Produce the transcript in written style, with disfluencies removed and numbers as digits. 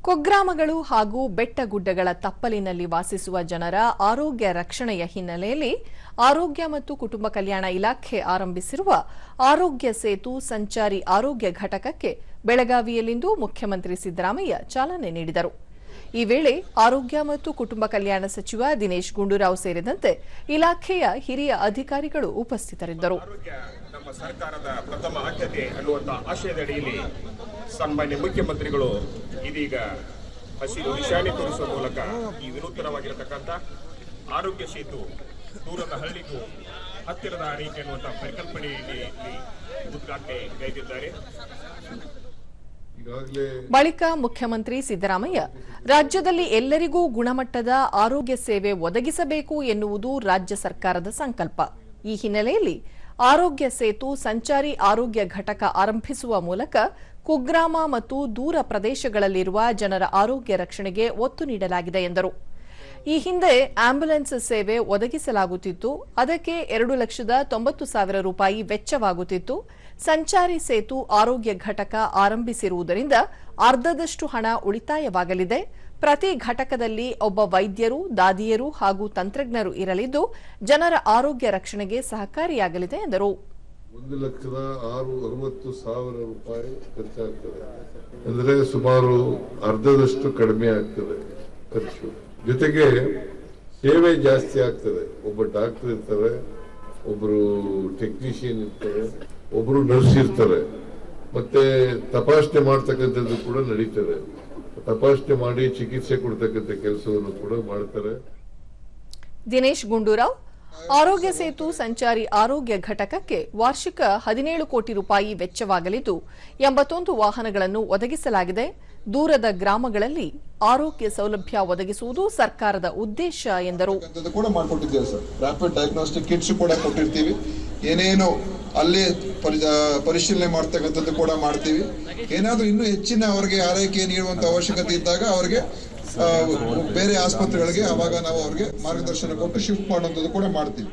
ಕುಗ್ರಾಮಗಳು ಹಾಗೂ ಬೆಟ್ಟಗುಡ್ಡಗಳ ತಪ್ಪಲಿನಲ್ಲಿ ವಾಸಿಸುವ ಜನರ ಆರೋಗ್ಯ ರಕ್ಷಣೆಯ ಹಿನ್ನೆಲೆಯಲ್ಲಿ ಆರೋಗ್ಯ ಮತ್ತು ಕುಟುಂಬ ಕಲ್ಯಾಣ ಇಲಾಖೆ ಆರಂಭಿಸಿರುವ ಆರೋಗ್ಯ ಸೇತು ಸಂಚಾರಿ ಆರೋಗ್ಯ ಘಟಕಕ್ಕೆ ಬೆಳಗಾವಿಯಲ್ಲಿಂದು ಮುಖ್ಯಮಂತ್ರಿ ಸಿದ್ದರಾಮಯ್ಯ ಚಾಲನೆ ನೀಡಿದರು. ಈ ವೇಳೆ ಆರೋಗ್ಯ ಮತ್ತು ಕುಟುಂಬ ಕಲ್ಯಾಣ ಸಚಿವ ದಿನೇಶ್ ಗುಂಡೂರಾವ್ ಸೇರಿದಂತೆ ಇಲಾಖೆಯ ಹಿರಿಯ ಅಧಿಕಾರಿಗಳು ಉಪಸ್ಥಿತರಿದ್ದರು. ನಮ್ಮ ಸರ್ಕಾರದ ಪ್ರಥಮ ಆದ್ಯತೆ ಅನ್ನುವಂತ ಆಶಯದಡಿಯಲ್ಲಿ ಸನ್ಮಾನ್ಯ ಮುಖ್ಯಮಂತ್ರಿಗಳು ಇದೀಗ ಹಸಿರು ನಿಶಾನೆ ತೋರಿಸುವ ಮೂಲಕ ಈ ವಿನೂತನವಾಗಿರತಕ್ಕಂಥ ಆರೋಗ್ಯ ಸೇತು ದೂರದ ಹಳ್ಳಿಗೂ ಹತ್ತಿರದ ಆರೈಕೆ ಅನ್ನುವಂಥ ಪರಿಕಲ್ಪನೆಯಲ್ಲಿ ಉದ್ಘಾಟನೆ ಗೈದಿದ್ದಾರೆ. ಬಳಿಕ ಮುಖ್ಯಮಂತ್ರಿ ಸಿದ್ದರಾಮಯ್ಯ ರಾಜ್ಯದಲ್ಲಿ ಎಲ್ಲರಿಗೂ ಗುಣಮಟ್ಟದ ಆರೋಗ್ಯ ಸೇವೆ ಒದಗಿಸಬೇಕು ಎನ್ನುವುದು ರಾಜ್ಯ ಸರ್ಕಾರದ ಸಂಕಲ್ಪ. ಈ ಹಿನ್ನೆಲೆಯಲ್ಲಿ ಆರೋಗ್ಯ ಸೇತು ಸಂಚಾರಿ ಆರೋಗ್ಯ ಘಟಕ ಆರಂಭಿಸುವ ಮೂಲಕ ಕುಗ್ರಾಮ ಮತ್ತು ದೂರ ಪ್ರದೇಶಗಳಲ್ಲಿರುವ ಜನರ ಆರೋಗ್ಯ ರಕ್ಷಣೆಗೆ ಒತ್ತು ನೀಡಲಾಗಿದೆ ಎಂದರು. ಈ ಹಿಂದೆ ಆಂಬ್ಯುಲೆನ್ಸ್ ಸೇವೆ ಒದಗಿಸಲಾಗುತ್ತಿತ್ತು. ಅದಕ್ಕೆ 2,90,000 ರೂಪಾಯಿ ವೆಚ್ಚವಾಗುತ್ತಿತ್ತು. ಸಂಚಾರಿ ಸೇತು ಆರೋಗ್ಯ ಘಟಕ ಆರಂಭಿಸಿರುವುದರಿಂದ ಅರ್ಧದಷ್ಟು ಹಣ ಉಳಿತಾಯವಾಗಲಿದೆ. ಪ್ರತಿ ಘಟಕದಲ್ಲಿ ಒಬ್ಬ ವೈದ್ಯರು, ದಾದಿಯರು ಹಾಗೂ ತಂತ್ರಜ್ಞರು ಇರಲಿದ್ದು ಜನರ ಆರೋಗ್ಯ ರಕ್ಷಣೆಗೆ ಸಹಕಾರಿಯಾಗಲಿದೆ ಎಂದರು. 1,60,000 ರೂಪಾಯಿ ಖರ್ಚಾಗ್ತದೆ ಅಂದರೆ ಸುಮಾರು ಅರ್ಧದಷ್ಟು ಕಡಿಮೆ ಆಗ್ತದೆ ಖರ್ಚು. ಜೊತೆಗೆ ಸೇವೆ ಜಾಸ್ತಿ ಆಗ್ತದೆ. ಒಬ್ಬ ಡಾಕ್ಟರ್ ಇರ್ತಾರೆ, ಒಬ್ರು ಟೆಕ್ನಿಷಿಯನ್ ಇರ್ತಾರೆ, ಒಬ್ರು ನರ್ಸ್ ಇರ್ತಾರೆ. ಮತ್ತೆ ತಪಾಸಣೆ ಮಾಡ್ತಕ್ಕಂಥದ್ದು ಕೂಡ ನಡೀತದೆ. ತಪಾಸಣೆ ಮಾಡಿ ಚಿಕಿತ್ಸೆ ಕೊಡ್ತಕ್ಕಂಥ ಕೆಲಸವನ್ನು ಕೂಡ ಮಾಡ್ತಾರೆ. ದಿನೇಶ್ ಗುಂಡೂರಾವ್ ಆರೋಗ್ಯ ಸೇತು ಸಂಚಾರಿ ಆರೋಗ್ಯ ಘಟಕಕ್ಕೆ ವಾರ್ಷಿಕ 17 ಕೋಟಿ ರೂಪಾಯಿ ವೆಚ್ಚವಾಗಲಿದ್ದು 81 ವಾಹನಗಳನ್ನು ಒದಗಿಸಲಾಗಿದೆ. ದೂರದ ಗ್ರಾಮಗಳಲ್ಲಿ ಆರೋಗ್ಯ ಸೌಲಭ್ಯ ಒದಗಿಸುವುದು ಸರ್ಕಾರದ ಉದ್ದೇಶ ಎಂದರು. ರ್ಯಾಪಿಡ್ ಡಯಾಗ್ನೋಸ್ಟಿಕ್ ಕಿಟ್ಸ್ ಕೂಡ ಕೊಟ್ಟಿರ್ತೀವಿ. ಏನೇನು ಅಲ್ಲೇ ಪರಿಶೀಲನೆ ಮಾಡ್ತಕ್ಕಂಥದ್ದು ಕೂಡ ಮಾಡ್ತೀವಿ. ಏನಾದ್ರೂ ಇನ್ನೂ ಹೆಚ್ಚಿನ ಅವರಿಗೆ ಆರೈಕೆ ನೀಡುವಂತ ಅವಶ್ಯಕತೆ ಇದ್ದಾಗ ಅವರಿಗೆ ಬೇರೆ ಆಸ್ಪತ್ರೆಗಳಿಗೆ ಅವಾಗ ನಾವು ಅವ್ರಿಗೆ ಮಾರ್ಗದರ್ಶನ ಕೊಟ್ಟು ಶಿಫ್ಟ್ ಮಾಡುವಂಥದ್ದು ಕೂಡ ಮಾಡ್ತೀವಿ.